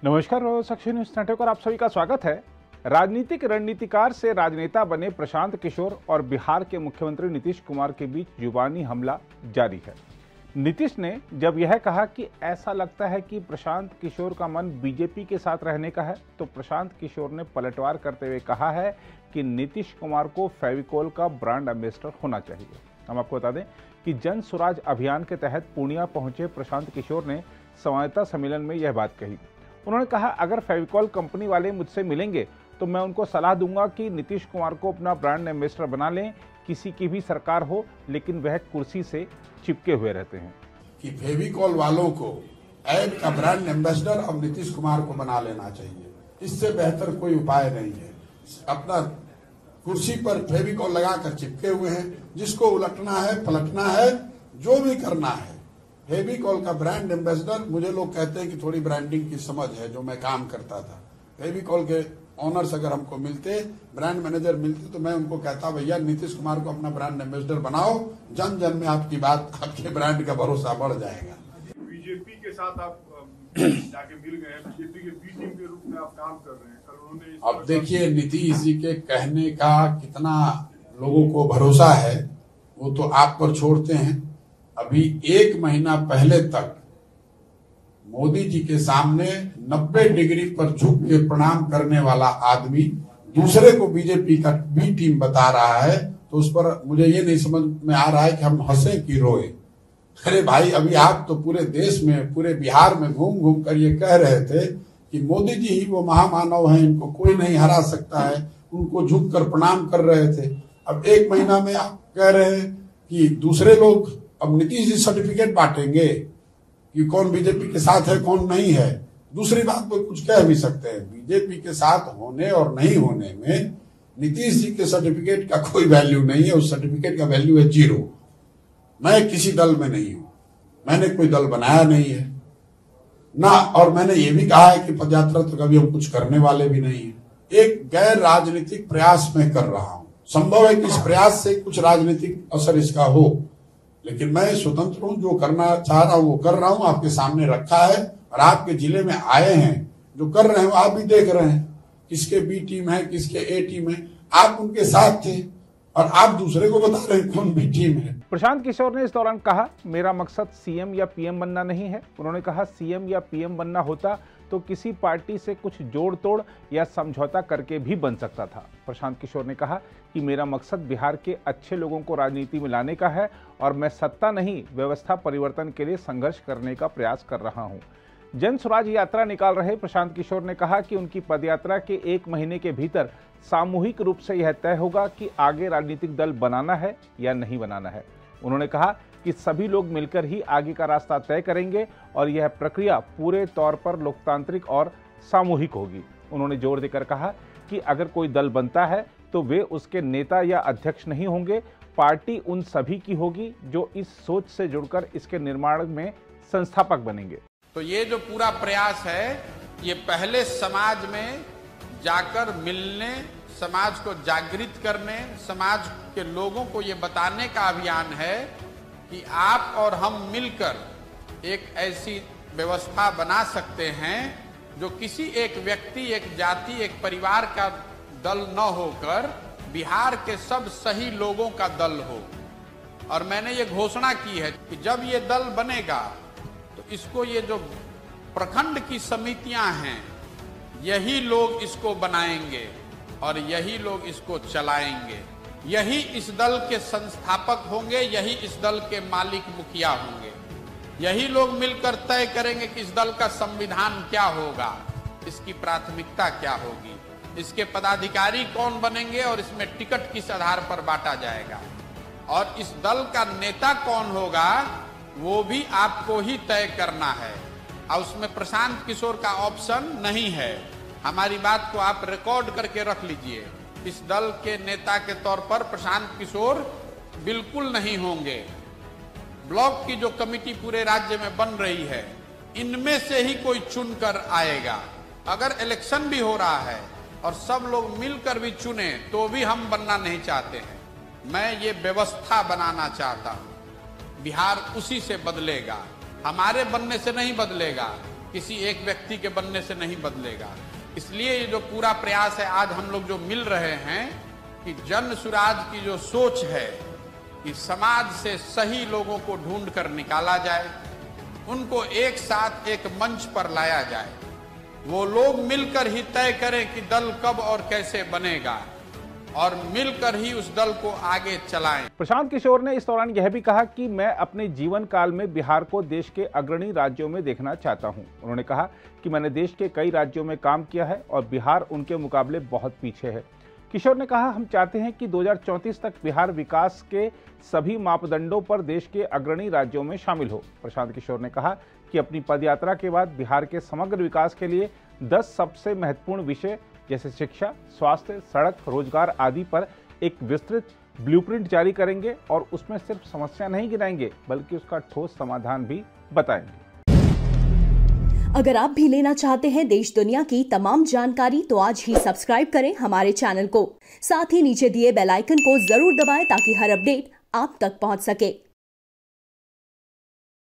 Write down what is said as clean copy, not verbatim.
नमस्कार, साक्षी news network और आप सभी का स्वागत है। राजनीतिक रणनीतिकार से राजनेता बने प्रशांत किशोर और बिहार के मुख्यमंत्री नीतीश कुमार के बीच जुबानी हमला जारी है। नीतीश ने जब यह कहा कि ऐसा लगता है कि प्रशांत किशोर का मन बीजेपी के साथ रहने का है, तो प्रशांत किशोर ने पलटवार करते हुए कहा है कि नीतीश कुमार को फेविकोल का ब्रांड एम्बेसडर होना चाहिए। हम आपको बता दें कि जन स्वराज अभियान के तहत पूर्णिया पहुंचे प्रशांत किशोर ने संवाददाता सम्मेलन में यह बात कही। उन्होंने कहा, अगर फेविकोल कंपनी वाले मुझसे मिलेंगे तो मैं उनको सलाह दूंगा कि नीतीश कुमार को अपना ब्रांड एम्बेसडर बना लें। किसी की भी सरकार हो, लेकिन वह कुर्सी से चिपके हुए रहते हैं। कि फेविकोल वालों को ऐड का ब्रांड एम्बेसडर अब नीतीश कुमार को बना लेना चाहिए। इससे बेहतर कोई उपाय नहीं है। अपना कुर्सी पर फेविकोल लगाकर चिपके हुए हैं। जिसको उलटना है, पलटना है, जो भी करना है, फेविकोल का ब्रांड एम्बेसडर। मुझे लोग कहते हैं कि थोड़ी ब्रांडिंग की समझ है, जो मैं काम करता था। फेविकोल के ऑनर्स अगर हमको मिलते, ब्रांड मैनेजर मिलते, तो मैं उनको कहता, भैया नीतीश कुमार को अपना ब्रांड एम्बेसडर बनाओ, जन जन में आपकी बात, आपके ब्रांड का भरोसा बढ़ जाएगा। बीजेपी के साथ आप जाके मिल गए हैं, बीजेपी के बी टीम के रूप में आप काम कर रहे हैं। कल उन्होंने अब देखिए, नीतीश जी के कहने का कितना लोगों को भरोसा है, वो तो आप पर छोड़ते हैं। अभी 1 महीना पहले तक मोदी जी के सामने 90 डिग्री पर झुक के प्रणाम करने वाला आदमी दूसरे को बीजेपी का बी टीम बता रहा है, तो उस पर मुझे ये नहीं समझ में आ रहा है कि हम हंसे कि रोए। अरे भाई, अभी आप तो पूरे देश में, पूरे बिहार में घूम घूम कर ये कह रहे थे कि मोदी जी ही वो महामानव हैं, इनको कोई नहीं हरा सकता है, उनको झुक कर प्रणाम कर रहे थे। अब 1 महीना में आप कह रहे हैं कि दूसरे लोग अब नीतीश जी सर्टिफिकेट बांटेंगे कि कौन बीजेपी के साथ है, कौन नहीं है। दूसरी बात तो कुछ कह भी सकते हैं, बीजेपी के साथ होने और नहीं होने में नीतीश जी के सर्टिफिकेट का कोई वैल्यू नहीं है। उस सर्टिफिकेट का वैल्यू है 0। मैं किसी दल में नहीं हूं, मैंने कोई दल बनाया नहीं है ना, और मैंने ये भी कहा है कि पदयात्रा तो कभी हम कुछ करने वाले भी नहीं है। एक गैर राजनीतिक प्रयास में कर रहा हूं। संभव है कि इस प्रयास से कुछ राजनीतिक असर इसका हो, लेकिन मैं स्वतंत्र हूं। जो करना चाह रहा हूं वो कर रहा हूं। आपके सामने रखा है और आपके जिले में आए हैं, जो कर रहे हैं आप भी देख रहे हैं, किसके बी टीम है, किसके ए टीम है। आप उनके साथ थे और आप दूसरे को बता रहे हैं कौन बी टीम है। प्रशांत किशोर ने इस दौरान कहा, मेरा मकसद सीएम या पीएम बनना नहीं है। उन्होंने कहा, सीएम या पीएम बनना होता तो किसी पार्टी से कुछ जोड़ तोड़ या समझौता करके भी बन सकता था। प्रशांत किशोर ने कहा कि मेरा मकसद बिहार के अच्छे लोगों को राजनीति में लाने का है और मैं सत्ता नहीं, व्यवस्था परिवर्तन के लिए संघर्ष करने का प्रयास कर रहा हूं। जन स्वराज यात्रा निकाल रहे प्रशांत किशोर ने कहा कि उनकी पदयात्रा के 1 महीने के भीतर सामूहिक रूप से यह तय होगा कि आगे राजनीतिक दल बनाना है या नहीं बनाना है। उन्होंने कहा कि सभी लोग मिलकर ही आगे का रास्ता तय करेंगे और यह प्रक्रिया पूरे तौर पर लोकतांत्रिक और सामूहिक होगी। उन्होंने जोर देकर कहा कि अगर कोई दल बनता है तो वे उसके नेता या अध्यक्ष नहीं होंगे, पार्टी उन सभी की होगी जो इस सोच से जुड़कर इसके निर्माण में संस्थापक बनेंगे। तो ये जो पूरा प्रयास है, ये पहले समाज में जाकर मिलने, समाज को जागृत करने, समाज के लोगों को ये बताने का अभियान है कि आप और हम मिलकर एक ऐसी व्यवस्था बना सकते हैं जो किसी एक व्यक्ति, एक जाति, एक परिवार का दल न होकर बिहार के सब सही लोगों का दल हो। और मैंने ये घोषणा की है कि जब ये दल बनेगा तो इसको, ये जो प्रखंड की समितियां हैं, यही लोग इसको बनाएंगे और यही लोग इसको चलाएंगे। यही इस दल के संस्थापक होंगे, यही इस दल के मालिक मुखिया होंगे। यही लोग मिलकर तय करेंगे कि इस दल का संविधान क्या होगा, इसकी प्राथमिकता क्या होगी, इसके पदाधिकारी कौन बनेंगे और इसमें टिकट किस आधार पर बांटा जाएगा, और इस दल का नेता कौन होगा वो भी आपको ही तय करना है। और उसमें प्रशांत किशोर का ऑप्शन नहीं है। हमारी बात को आप रिकॉर्ड करके रख लीजिए। इस दल के नेता के तौर पर प्रशांत किशोर बिल्कुल नहीं होंगे। ब्लॉक की जो कमेटी पूरे राज्य में बन रही है, इनमें से ही कोई चुनकर आएगा। अगर इलेक्शन भी हो रहा है और सब लोग मिलकर भी चुने तो भी हम बनना नहीं चाहते हैं। मैं ये व्यवस्था बनाना चाहता हूँ। बिहार उसी से बदलेगा, हमारे बनने से नहीं बदलेगा। किसी एक व्यक्ति के बनने से नहीं बदलेगा। इसलिए ये जो पूरा प्रयास है, आज हम लोग जो मिल रहे हैं कि जन सुराज की जो सोच है कि समाज से सही लोगों को ढूंढ कर निकाला जाए, उनको एक साथ एक मंच पर लाया जाए, वो लोग मिलकर ही तय करें कि दल कब और कैसे बनेगा और मिलकर ही उस दल को आगे चलाएं। प्रशांत किशोर ने इस दौरान यह भी कहा कि मैं अपने जीवन काल में बिहार को देश के अग्रणी राज्यों में देखना चाहता हूं। उन्होंने कहा कि मैंने देश के कई राज्यों में काम किया है और बिहार उनके मुकाबले बहुत पीछे है। किशोर ने कहा, हम चाहते हैं कि 2034 तक बिहार विकास के सभी मापदंडों पर देश के अग्रणी राज्यों में शामिल हो। प्रशांत किशोर ने कहा कि अपनी पदयात्रा के बाद बिहार के समग्र विकास के लिए 10 सबसे महत्वपूर्ण विषय जैसे शिक्षा, स्वास्थ्य, सड़क, रोजगार आदि पर एक विस्तृत ब्लूप्रिंट जारी करेंगे और उसमें सिर्फ समस्या नहीं गिनाएंगे बल्कि उसका ठोस समाधान भी बताएंगे। अगर आप भी लेना चाहते हैं देश दुनिया की तमाम जानकारी तो आज ही सब्सक्राइब करें हमारे चैनल को। साथ ही नीचे दिए बेल आइकन को जरूर दबाएं ताकि हर अपडेट आप तक पहुंच सके।